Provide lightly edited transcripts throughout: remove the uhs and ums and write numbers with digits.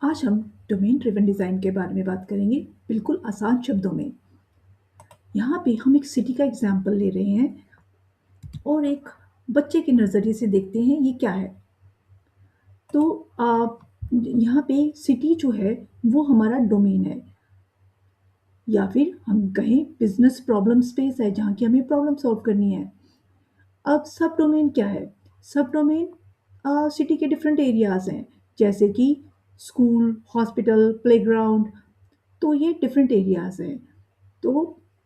आज हम domain driven design के बारे में बात करेंगे, बिल्कुल आसान शब्दों में। यहाँ पे हम एक सिटी का एग्ज़ाम्पल ले रहे हैं और एक बच्चे के नज़रिए से देखते हैं ये क्या है। तो यहाँ पे सिटी जो है वो हमारा डोमेन है या फिर हम कहें बिज़नेस प्रॉब्लम स्पेस है जहाँ की हमें प्रॉब्लम सॉल्व करनी है। अब सब डोमेन क्या है? सब डोमेन सिटी के डिफरेंट एरियाज़ हैं, जैसे कि स्कूल, हॉस्पिटल, प्लेग्राउंड। तो ये डिफरेंट एरियाज़ हैं। तो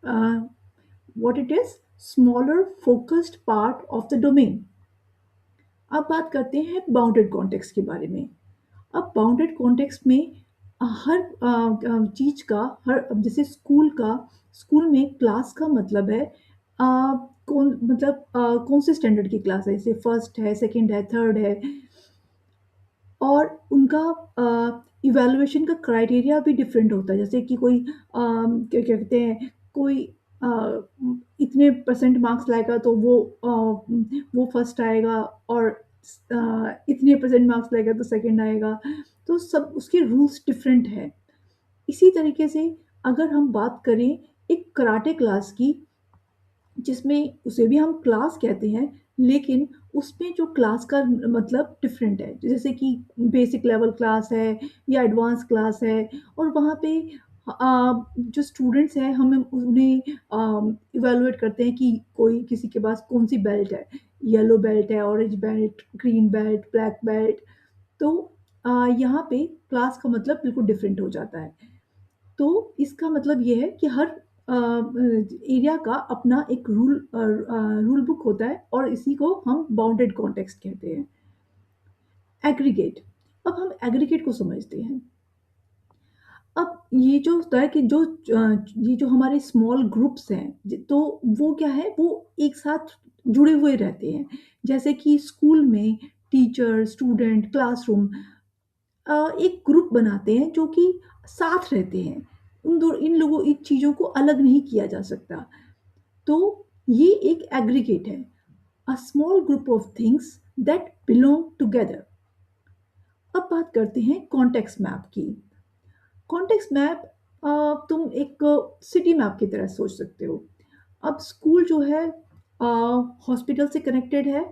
what it is smaller focused part of the domain. अब बात करते हैं बाउंडेड कॉन्टेक्स्ट के बारे में। अब बाउंडेड कॉन्टेक्स्ट में हर चीज़ का हर अब जैसे स्कूल में क्लास का मतलब है कौन से स्टैंडर्ड की क्लास है, जैसे फर्स्ट है, सेकंड है, थर्ड है। और उनका इवैल्यूएशन का क्राइटेरिया भी डिफरेंट होता है, जैसे कि कोई क्या कहते हैं, कोई इतने परसेंट मार्क्स लाएगा तो वो फर्स्ट आएगा, और इतने परसेंट मार्क्स लाएगा तो सेकंड आएगा। तो सब उसके रूल्स डिफरेंट है। इसी तरीके से अगर हम बात करें एक कराटे क्लास की, जिसमें उसे भी हम क्लास कहते हैं, लेकिन उसमें जो क्लास का मतलब डिफरेंट है। जैसे कि बेसिक लेवल क्लास है या एडवांस क्लास है, और वहाँ पे जो स्टूडेंट्स हैं हम उन्हें इवैल्यूएट करते हैं कि कोई किसी के पास कौन-सी बेल्ट है, येलो बेल्ट है, orange belt, green belt, black belt. तो यहाँ पे क्लास का मतलब बिल्कुल डिफरेंट हो जाता है। तो इसका मतलब ये है कि हर एरिया का अपना एक रूल बुक होता है, और इसी को हम बाउंडेड कॉन्टेक्स्ट कहते हैं। एग्रीगेट। अब हम एग्रीगेट को समझते हैं। अब ये जो होता है कि ये जो हमारे स्मॉल ग्रुप्स हैं, तो वो क्या है, वो एक साथ जुड़े हुए रहते हैं। जैसे कि स्कूल में टीचर, स्टूडेंट, क्लासरूम एक ग्रुप बनाते हैं जो कि साथ रहते हैं। इन चीज़ों को अलग नहीं किया जा सकता। तो ये एक एग्रीगेट है, a small group of things that belong together. अब बात करते हैं कॉन्टेक्स्ट मैप की। कॉन्टेक्स्ट मैप तुम एक सिटी मैप की तरह सोच सकते हो। अब स्कूल जो है हॉस्पिटल से कनेक्टेड है,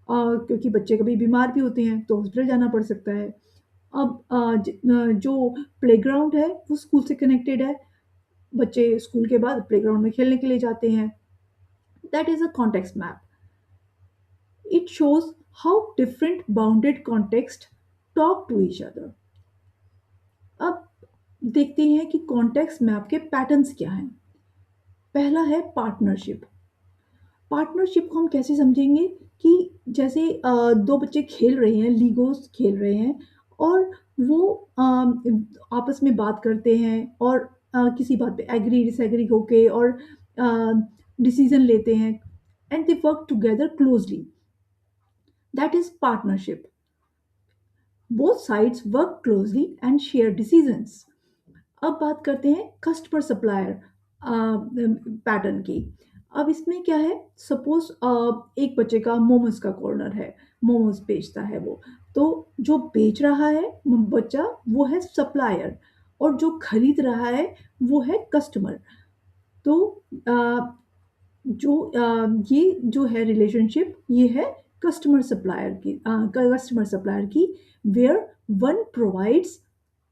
क्योंकि बच्चे कभी बीमार भी होते हैं तो हॉस्पिटल जाना पड़ सकता है। अब जो प्लेग्राउंड है वो स्कूल से कनेक्टेड है, बच्चे स्कूल के बाद प्लेग्राउंड में खेलने के लिए जाते हैं। That is a context map. It shows how different bounded context talk to each other. अब देखते हैं कि कॉन्टेक्स्ट मैप के पैटर्न्स क्या हैं। पहला है पार्टनरशिप। पार्टनरशिप को हम कैसे समझेंगे कि जैसे दो बच्चे खेल रहे हैं, लीगोस खेल रहे हैं, और वो आपस में बात करते हैं, और किसी बात पे एग्री डिसएग्री होके और डिसीजन लेते हैं, and they work together closely. That is partnership. Both sides work closely and share decisions. अब बात करते हैं कस्टमर सप्लायर पैटर्न की। अब इसमें क्या है, सपोज एक बच्चे का मोमोज का कॉर्नर है, मोमोज बेचता है वो। तो जो बेच रहा है बच्चा वो है सप्लायर, और जो खरीद रहा है वो है कस्टमर। तो ये जो है रिलेशनशिप, ये है कस्टमर सप्लायर की, where one provides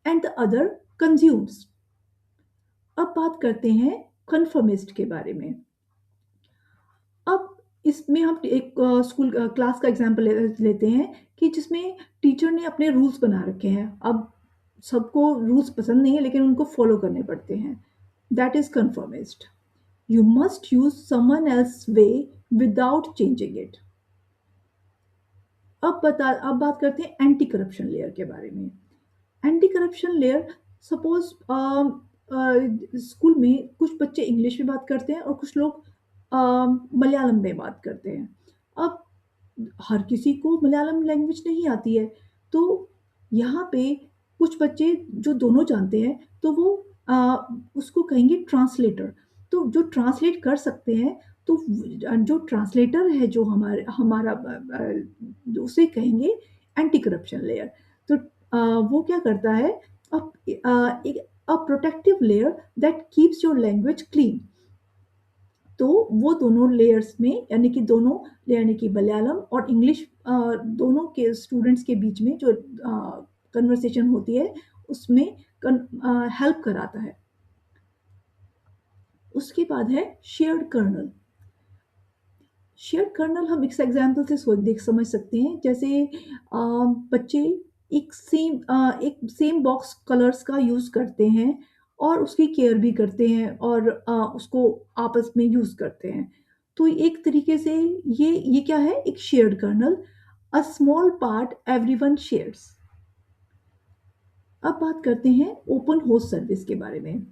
and the other consumes. अब बात करते हैं कन्फर्मिस्ट के बारे में। अब इसमें हम एक स्कूल क्लास का एग्जांपल लेते हैं कि जिसमें टीचर ने अपने रूल्स बना रखे हैं। अब सबको रूल्स पसंद नहीं है, लेकिन उनको फॉलो करने पड़ते हैं। That is conformist. You must use someone else way without changing it. अब बात करते हैं एंटी करप्शन लेयर के बारे में। Anti corruption layer, suppose school में कुछ बच्चे इंग्लिश में बात करते हैं और कुछ लोग मलयालम में बात करते हैं। अब हर किसी को मलयालम लैंग्वेज नहीं आती है, तो यहाँ पे कुछ बच्चे जो दोनों जानते हैं, तो वो उसको कहेंगे ट्रांसलेटर। तो जो ट्रांसलेट कर सकते हैं, तो जो ट्रांसलेटर है, जो हमारा उसे कहेंगे एंटी करप्शन लेयर। तो वो क्या करता है, एक protective layer that keeps your language clean. तो वो दोनों लेयर्स में, यानी कि दोनों, यानी कि मलयालम और इंग्लिश, दोनों के स्टूडेंट्स के बीच में जो कन्वर्सेशन होती है, उसमें हेल्प कराता है। उसके बाद है शेयर्ड कर्नल। शेयर्ड कर्नल हम इस एग्जाम्पल से देख समझ सकते हैं। जैसे बच्चे एक सेम बॉक्स कलर्स का यूज़ करते हैं और उसकी केयर भी करते हैं, और उसको आपस में यूज़ करते हैं। तो एक तरीके से ये क्या है, एक shared kernel, a small part everyone shares. अब बात करते हैं ओपन होस्ट सर्विस के बारे में।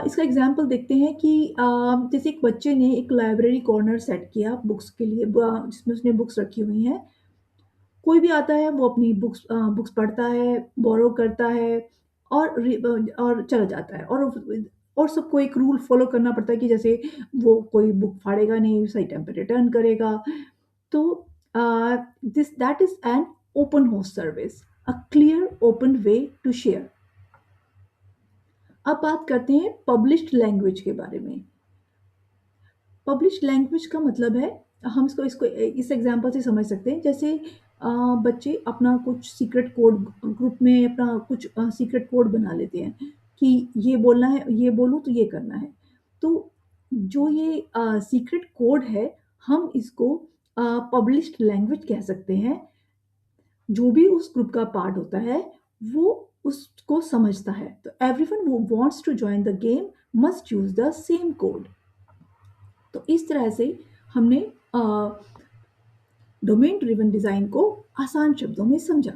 इसका एग्जाम्पल देखते हैं कि जैसे एक बच्चे ने एक लाइब्रेरी कॉर्नर सेट किया बुक्स के लिए, जिसमें उसने बुक्स रखी हुई हैं। कोई भी आता है वो अपनी बुक्स पढ़ता है, बोरो करता है, और चला जाता है, और सबको एक रूल फॉलो करना पड़ता है कि जैसे वो कोई बुक फाड़ेगा नहीं, सही टाइम पे रिटर्न करेगा। तो this that is an open host service, a clear open way to share. अब बात करते हैं पब्लिश्ड लैंग्वेज के बारे में। पब्लिश्ड लैंग्वेज का मतलब है, हम इसको इसको इस एग्जांपल से समझ सकते हैं। जैसे बच्चे अपना कुछ सीक्रेट कोड, ग्रुप में अपना कुछ सीक्रेट कोड बना लेते हैं कि ये बोलना है, ये बोलूँ तो ये करना है। तो जो ये सीक्रेट कोड है, हम इसको पब्लिश्ड लैंग्वेज कह सकते हैं। जो भी उस ग्रुप का पार्ट होता है, वो उसको समझता है। तो everyone who wants to join the game must use the same code. तो इस तरह से हमने डोमेन ड्रिवन डिज़ाइन को आसान शब्दों में समझा।